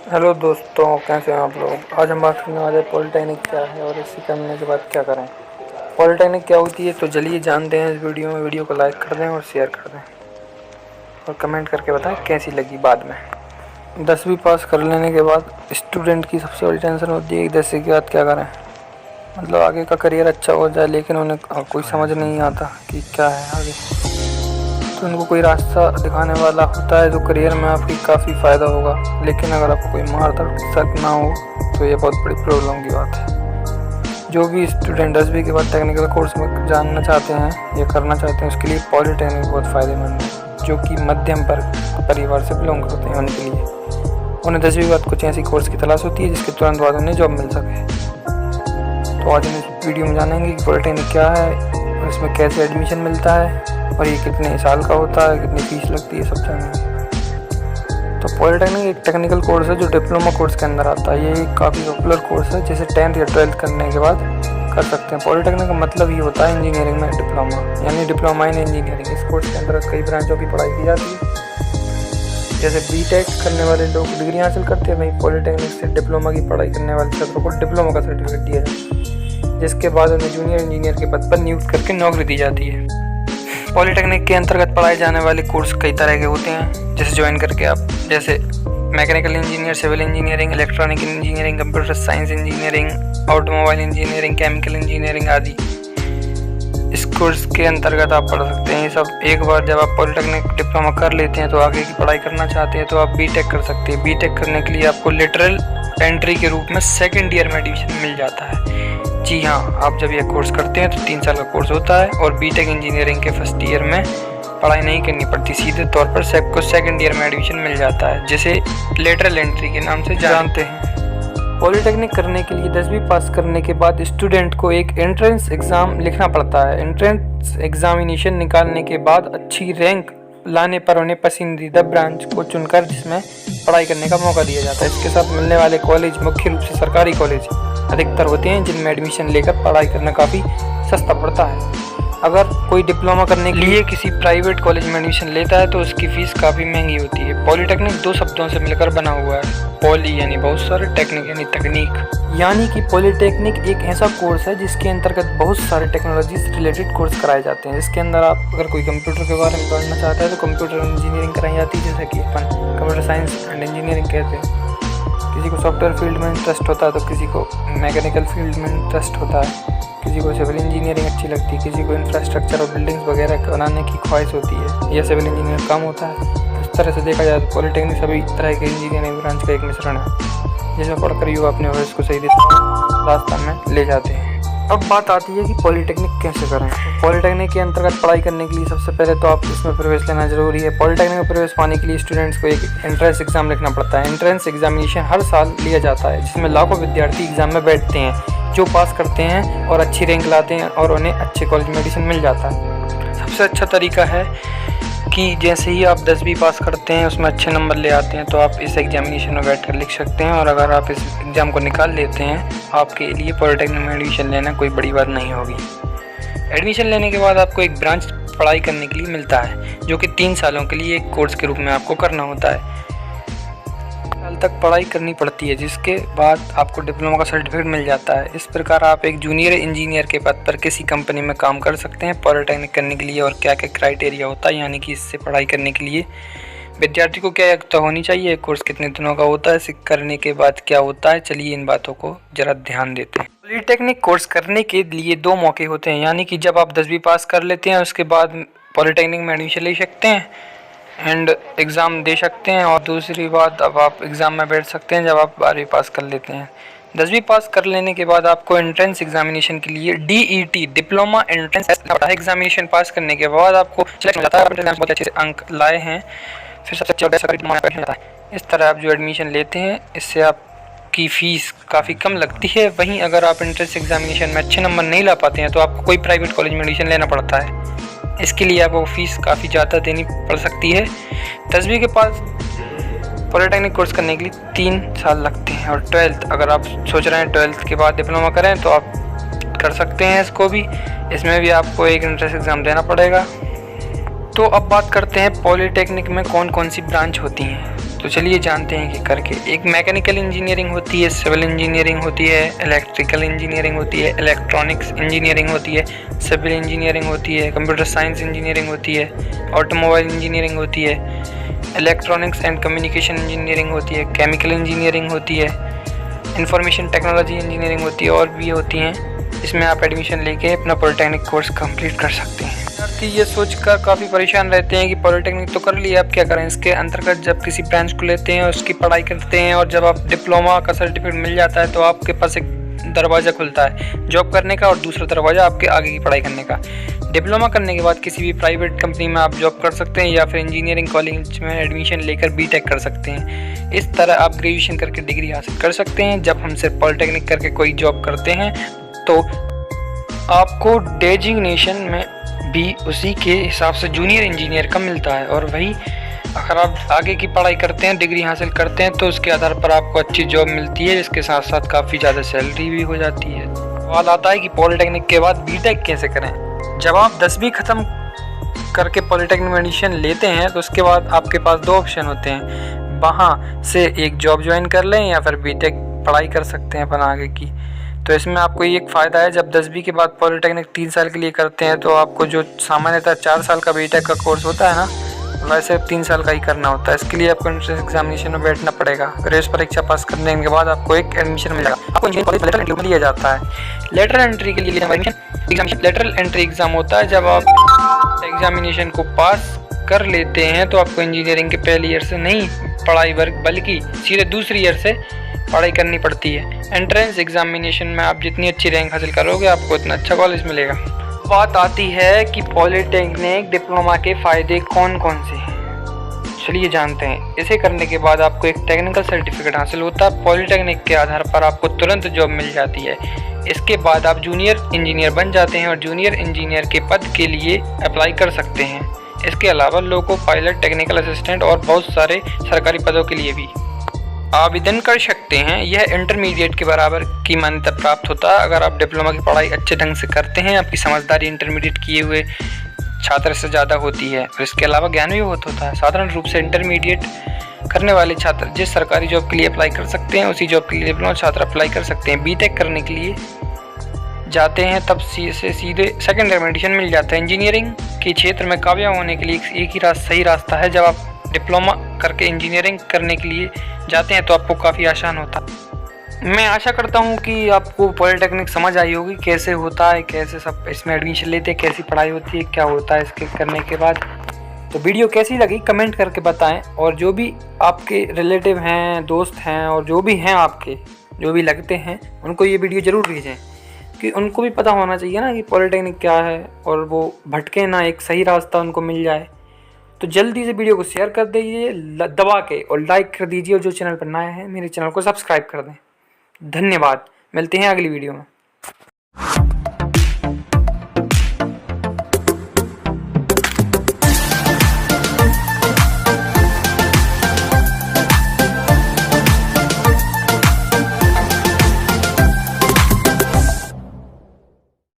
Hello दोस्तों, कैसे हैं आप लोग। आज हम बात करने वाले हैं पॉलिटेक्निक क्या है और इसी करने के बाद क्या करें। पॉलिटेक्निक क्या होती है तो चलिए जानते हैं इस वीडियो में। वीडियो को लाइक कर दें और शेयर कर दें और कमेंट करके बताएं कैसी लगी। बाद में 10वीं पास कर लेने के बाद स्टूडेंट की सबसे बड़ी टेंशन होती है कि 10वीं के बाद क्या करें, मतलब आगे का करियर अच्छा हो जाए, लेकिन उन्हें कोई समझ नहीं आता कि क्या है आगे। तो उनको कोई रास्ता दिखाने वाला होता है जो करियर में आपकी काफ़ी फ़ायदा होगा, लेकिन अगर आपको कोई मार्गदर्शक ना हो तो ये बहुत बड़ी प्रॉब्लम की बात है। जो भी स्टूडेंट 10वीं के बाद टेक्निकल कोर्स में जानना चाहते हैं या करना चाहते हैं, उसके लिए पॉलिटेक्निक बहुत फ़ायदेमंद है। जो कि मध्यम परिवार से बिलोंग करते हैं उनके लिए, उन्हें 10वीं के बाद कुछ ऐसी कोर्स की तलाश होती है जिसके तुरंत बाद उन्हें जॉब मिल सके। तो आज हम इस वीडियो में जानेंगे कि पॉलिटेक्निक क्या है और इसमें कैसे एडमिशन मिलता है और ये कितने साल का होता है, कितनी फीस लगती है, सब जानेंगे। तो पॉलिटेक्निक एक टेक्निकल कोर्स है जो डिप्लोमा कोर्स के अंदर आता है। ये काफ़ी पॉपुलर कोर्स है जिसे 10th या 12th करने के बाद कर सकते हैं। पॉलिटेक्निक का मतलब ये होता है इंजीनियरिंग में डिप्लोमा, यानी डिप्लोमा इन इंजीनियरिंग। इस कोर्स के अंदर कई ब्रांचों की पढ़ाई की जाती है। जैसे बीटेक करने वाले लोग डिग्री हासिल करते हैं, वहीं पॉलिटेक्निक से डिप्लोमा की पढ़ाई करने वाले छात्रों को डिप्लोमा का सर्टिफिकेट दिया जाता है, जिसके बाद उन्हें जूनियर इंजीनियर के पद पर नियुक्त करके नौकरी दी जाती है। पॉलिटेक्निक के अंतर्गत पढ़ाए जाने वाले कोर्स कई तरह के होते हैं, जैसे ज्वाइन करके आप जैसे mechanical engineer, civil engineering, electronic engineering, computer science engineering, automobile engineering, chemical engineering आदि। इस कोर्स के अंतर्गत आप पढ़ सकते हैं ये सब। एक बार जब आप पॉलिटेक्निक डिप्लोमा कर लेते हैं तो आगे की पढ़ाई करना चाहते हैं तो आप बीटेक कर सकते हैं। बीटेक करने के लिए आपको लेटरल एंट्री के रूप में सेकेंड ईयर में एडमिशन मिल जाता है। जी हाँ, आप जब यह कोर्स करते हैं तो 3 साल का कोर्स होता है और बीटेक इंजीनियरिंग के फर्स्ट ईयर में पढ़ाई नहीं करनी पड़ती, सीधे तौर पर सबको सेकंड ईयर में एडमिशन मिल जाता है, जिसे लेटरल एंट्री के नाम से जानते हैं। पॉलिटेक्निक करने के लिए 10वीं पास करने के बाद स्टूडेंट को एक एंट्रेंस एग्ज़ाम लिखना पड़ता है। एंट्रेंस एग्जामिनेशन निकालने के बाद अच्छी रैंक लाने पर उन्हें पसंदीदा ब्रांच को चुनकर जिसमें पढ़ाई करने का मौका दिया जाता है। इसके साथ मिलने वाले कॉलेज मुख्य रूप से सरकारी कॉलेज अधिकतर होते हैं, जिनमें एडमिशन लेकर पढ़ाई करना काफ़ी सस्ता पड़ता है। अगर कोई डिप्लोमा करने के लिए किसी प्राइवेट कॉलेज में एडमिशन लेता है तो उसकी फ़ीस काफ़ी महंगी होती है। पॉलिटेक्निक 2 शब्दों से मिलकर बना हुआ है। पॉली यानी बहुत सारे, टेक्निक यानी तकनीक। यानी कि पॉलिटेक्निक एक ऐसा कोर्स है जिसके अंतर्गत बहुत सारे टेक्नोलॉजी से रिलेटेड कोर्स कराए जाते हैं। इसके अंदर आप अगर कोई कंप्यूटर के बारे में पढ़ना चाहता है तो कंप्यूटर इंजीनियरिंग कराई जाती है, जैसे कि अपन कंप्यूटर साइंस एंड इंजीनियरिंग कहते हैं। किसी को सॉफ्टवेयर फील्ड में इंटरेस्ट होता है तो किसी को मैकेनिकल फील्ड में इंटरेस्ट होता है, किसी को सिविल इंजीनियरिंग अच्छी लगती है, किसी को इंफ्रास्ट्रक्चर और बिल्डिंग्स वगैरह बनाने की ख्वाहिश होती है, या सिविल इंजीनियर काम होता है। इस तरह से देखा जाए तो पॉलिटेक्निक सभी तरह के इंजीनियरिंग ब्रांच का एक मिश्रण है, जिसमें पढ़कर युवा अपने भविष्य को सही रास्ता में ले जाते हैं। अब बात आती है कि पॉलिटेक्निक कैसे करें। पॉलिटेक्निक के अंतर्गत पढ़ाई करने के लिए सबसे पहले तो आप इसमें प्रवेश लेना जरूरी है। पॉलिटेक्निक में प्रवेश पाने के लिए स्टूडेंट्स को एक एंट्रेंस एग्जाम लिखना पड़ता है। एंट्रेंस एग्जामिनेशन हर साल लिया जाता है, जिसमें लाखों विद्यार्थी एग्जाम में बैठते हैं। जो पास करते हैं और अच्छी रैंक लाते हैं और उन्हें अच्छे कॉलेज में एडमिशन मिल जाता है। सबसे अच्छा तरीका है कि जैसे ही आप 10वीं पास करते हैं, उसमें अच्छे नंबर ले आते हैं, तो आप इस एग्जामिनेशन में बैठकर लिख सकते हैं। और अगर आप इस एग्ज़ाम को निकाल लेते हैं, आपके लिए पॉलिटेक्निक में एडमिशन लेना कोई बड़ी बात नहीं होगी। एडमिशन लेने के बाद आपको एक ब्रांच पढ़ाई करने के लिए मिलता है, जो कि 3 सालों के लिए एक कोर्स के रूप में आपको करना होता है। साल तक पढ़ाई करनी पड़ती है, जिसके बाद आपको डिप्लोमा का सर्टिफिकेट मिल जाता है। इस प्रकार आप एक जूनियर इंजीनियर के पद पर किसी कंपनी में काम कर सकते हैं। पॉलिटेक्निक करने के लिए और क्या क्या क्राइटेरिया होता है, यानी कि इससे पढ़ाई करने के लिए विद्यार्थी को क्या योग्यता होनी चाहिए, कोर्स कितने दिनों का होता है, करने के बाद क्या होता है, चलिए इन बातों को जरा ध्यान देते हैं। पॉलिटेक्निक कोर्स करने के लिए 2 मौके होते हैं, यानी कि जब आप 10वीं पास कर लेते हैं उसके बाद पॉलिटेक्निक में एडमिशन ले सकते हैं एंड एग्ज़ाम दे सकते हैं, और दूसरी बात अब आप एग्ज़ाम में बैठ सकते हैं जब आप 12वीं पास कर लेते हैं। 10वीं पास कर लेने के बाद आपको एंट्रेंस एग्जामिनेशन के लिए DET डिप्लोमा एंट्रेंस एग्जामिनेशन पास करने के बाद आपको सिलेक्शन हो जाता है। बहुत अच्छे अंक लाए हैं, फिर सबसे अच्छा जाता है। इस तरह आप जो एडमिशन लेते हैं, इससे आपकी फ़ीस काफ़ी कम लगती है। वहीं अगर आप एंट्रेंस एग्जामिनेशन में अच्छे नंबर नहीं ला पाते हैं तो आपको कोई प्राइवेट कॉलेज में एडमिशन लेना पड़ता है। इसके लिए आपको फ़ीस काफ़ी ज़्यादा देनी पड़ सकती है। 10वीं के पास पॉलिटेक्निक कोर्स करने के लिए 3 साल लगते हैं। और 12th, अगर आप सोच रहे हैं 12th के बाद डिप्लोमा करें तो आप कर सकते हैं इसको भी। इसमें भी आपको एक एंट्रेंस एग्ज़ाम देना पड़ेगा। तो अब बात करते हैं पॉलिटेक्निक में कौन कौन सी ब्रांच होती हैं। तो चलिए जानते हैं कि करके। एक मैकेनिकल इंजीनियरिंग होती है, सिविल इंजीनियरिंग होती है, इलेक्ट्रिकल इंजीनियरिंग होती है, इलेक्ट्रॉनिक्स इंजीनियरिंग होती है, सिविल इंजीनियरिंग होती है, कंप्यूटर साइंस इंजीनियरिंग होती है, ऑटोमोबाइल इंजीनियरिंग होती है, इलेक्ट्रॉनिक्स एंड कम्युनिकेशन इंजीनियरिंग होती है, केमिकल इंजीनियरिंग होती है, इंफॉर्मेशन टेक्नोलॉजी इंजीनियरिंग होती है और भी होती हैं। इसमें आप एडमिशन लेके अपना पॉलिटेक्निक कोर्स कंप्लीट कर सकते हैं। विद्यार्थी ये सोचकर काफ़ी परेशान रहते हैं कि पॉलिटेक्निक तो कर लिया, अब क्या करें। इसके अंतर्गत जब किसी ब्रांच को लेते हैं और उसकी पढ़ाई करते हैं और जब आप डिप्लोमा का सर्टिफिकेट मिल जाता है तो आपके पास एक दरवाज़ा खुलता है जॉब करने का और दूसरा दरवाज़ा आपके आगे की पढ़ाई करने का। डिप्लोमा करने के बाद किसी भी प्राइवेट कंपनी में आप जॉब कर सकते हैं या फिर इंजीनियरिंग कॉलेज में एडमिशन लेकर बीटेक कर सकते हैं। इस तरह आप ग्रेजुएशन करके डिग्री हासिल कर सकते हैं। जब हम सिर्फ पॉलिटेक्निक करके कोई जॉब करते हैं तो आपको डेजिग्नेशन में भी उसी के हिसाब से जूनियर इंजीनियर का मिलता है। और वही अगर आप आगे की पढ़ाई करते हैं, डिग्री हासिल करते हैं तो उसके आधार पर आपको अच्छी जॉब मिलती है, जिसके साथ साथ काफ़ी ज़्यादा सैलरी भी हो जाती है। सवाल आता है कि पॉलिटेक्निक के बाद बीटेक कैसे करें। जब आप 10वीं ख़त्म करके पॉलिटेक्निक में एडमिशन लेते हैं तो उसके बाद आपके पास 2 ऑप्शन होते हैं, वहाँ से एक जॉब ज्वाइन कर लें या फिर बीटेक पढ़ाई कर सकते हैं अपन आगे की। तो इसमें आपको एक फ़ायदा है, जब 10वीं के बाद पॉलिटेक्निक 3 साल के लिए करते हैं तो आपको जो सामान्यतः 4 साल का बीटेक का कोर्स होता है ना, वैसे 3 साल का ही करना होता है। इसके लिए आपको एंट्रेंस एग्जामिनेशन में बैठना पड़ेगा। प्रवेश परीक्षा पास करने के बाद आपको एक एडमिशन मिलेगा। आपको इंजीनियरिंग कॉलेज लेटर एंट्री लिया जाता है। लेटर एंट्री के लिए लेटरल एंट्री एग्ज़ाम होता है। जब आप एग्जामिनेशन को पास कर लेते हैं तो आपको इंजीनियरिंग के पहले ईयर से नहीं पढ़ाई बल्कि सीधे दूसरी ईयर से पढ़ाई करनी पड़ती है। एंट्रेंस एग्जामिनेशन में आप जितनी अच्छी रैंक हासिल करोगे आपको इतना अच्छा कॉलेज मिलेगा। बात आती है कि पॉलिटेक्निक डिप्लोमा के फ़ायदे कौन कौन से हैं। चलिए जानते हैं। इसे करने के बाद आपको एक टेक्निकल सर्टिफिकेट हासिल होता है। पॉलिटेक्निक के आधार पर आपको तुरंत जॉब मिल जाती है। इसके बाद आप जूनियर इंजीनियर बन जाते हैं और जूनियर इंजीनियर के पद के लिए अप्लाई कर सकते हैं। इसके अलावा लोको पायलट, टेक्निकल असिस्टेंट और बहुत सारे सरकारी पदों के लिए भी आवेदन कर सकते हैं। यह इंटरमीडिएट के बराबर की मान्यता प्राप्त होता है। अगर आप डिप्लोमा की पढ़ाई अच्छे ढंग से करते हैं, आपकी समझदारी इंटरमीडिएट किए हुए छात्र से ज़्यादा होती है और इसके अलावा ज्ञान भी बहुत होता है। साधारण रूप से इंटरमीडिएट करने वाले छात्र जिस सरकारी जॉब के लिए अप्लाई कर सकते हैं उसी जॉब के लिए डिप्लोमा छात्र अप्लाई कर सकते हैं। बीटेक करने के लिए जाते हैं तब सीधे सेकेंड एडमिशन मिल जाता है। इंजीनियरिंग के क्षेत्र में कामयाब होने के लिए एक ही सही रास्ता है। जब आप डिप्लोमा करके इंजीनियरिंग करने के लिए जाते हैं तो आपको काफ़ी आसान होता है। मैं आशा करता हूँ कि आपको पॉलिटेक्निक समझ आई होगी, कैसे होता है, कैसे सब इसमें एडमिशन लेते हैं, कैसी पढ़ाई होती है, क्या होता है इसके करने के बाद। तो वीडियो कैसी लगी कमेंट करके बताएं। और जो भी आपके रिलेटिव हैं, दोस्त हैं और जो भी हैं आपके जो भी लगते हैं उनको ये वीडियो ज़रूर भेजें कि उनको भी पता होना चाहिए ना कि पॉलिटेक्निक क्या है और वो भटके ना, एक सही रास्ता उनको मिल जाए। तो जल्दी से वीडियो को शेयर कर दीजिए दबा के और लाइक कर दीजिए और जो चैनल पर नया है मेरे चैनल को सब्सक्राइब कर दें। धन्यवाद। मिलते हैं अगली वीडियो में।